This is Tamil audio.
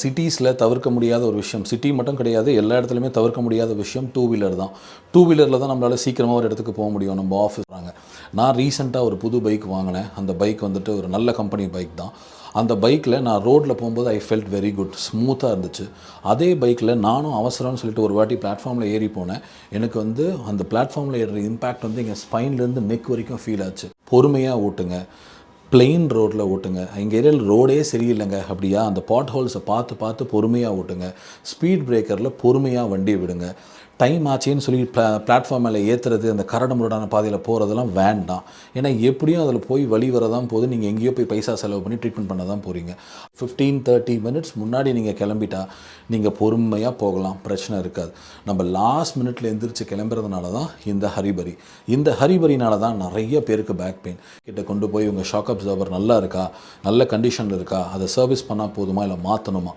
சிட்டிஸில் தவிர்க்க முடியாத ஒரு விஷயம், சிட்டி மட்டும் கிடையாது, எல்லா இடத்துலையுமே தவிர்க்க முடியாத விஷயம் டூ வீலர் தான். டூ வீலரில் தான் நம்மளால் சீக்கிரமாக ஒரு இடத்துக்கு போக முடியும். நம்ம ஆஃபீஸ் வராங்க. நான் ரீசெண்டாக ஒரு புது பைக் வாங்கினேன். அந்த பைக் வந்துட்டு ஒரு நல்ல கம்பெனி பைக் தான். அந்த பைக்கில் நான் ரோட்டில் போகும்போது ஐ ஃபெல்ட் வெரி குட், ஸ்மூத்தாக இருந்துச்சு. அதே பைக்கில் நானும் அவசரம்னு சொல்லிட்டு ஒரு வாட்டி பிளாட்ஃபார்மில் ஏறி போனேன். எனக்கு வந்து அந்த பிளாட்ஃபார்மில் ஏறுற இம்பேக்ட் வந்து எங்கள் ஸ்பைன்லேருந்து நெக் வரைக்கும் ஃபீல் ஆச்சு. பொறுமையாக ஓட்டுங்க, பிளெயின் ரோட்டில் ஓட்டுங்க. எங்கள் ஏரியாவில் ரோடே சரியில்லைங்க அப்படியா, அந்த பாட் ஹோல்ஸை பார்த்து பார்த்து பொறுமையாக ஓட்டுங்க. ஸ்பீட் பிரேக்கரில் பொறுமையாக வண்டியை விடுங்க. டைம் ஆச்சேன்னு சொல்லி பிளாட்ஃபார்ம் மேலே ஏற்றுறது, அந்த கரடு முரடான பாதையில் போகிறதெல்லாம் வேண்டாம். ஏன்னா எப்படியும் அதில் போய் வழி வரதான் போது, நீங்கள் எங்கேயோ போய் பைசா செலவு பண்ணி ட்ரீட்மெண்ட் பண்ண தான் போகிறீங்க. 15-30 மினிட்ஸ் முன்னாடி நீங்கள் கிளம்பிட்டா நீங்கள் பொறுமையாக போகலாம், பிரச்சனை இருக்காது. நம்ம லாஸ்ட் மினிட்ல எந்திரிச்சு கிளம்புறதுனால தான் இந்த ஹரிபரி. இந்த ஹரிபரினால தான் நிறைய பேருக்கு பேக் பெயின். கிட்ட கொண்டு போய் உங்கள் ஷாக் அப்சர்வர் நல்லா இருக்கா, நல்ல கண்டிஷனில் இருக்கா, அதை சர்வீஸ் பண்ணால் போதுமா இல்லை மாற்றணுமா,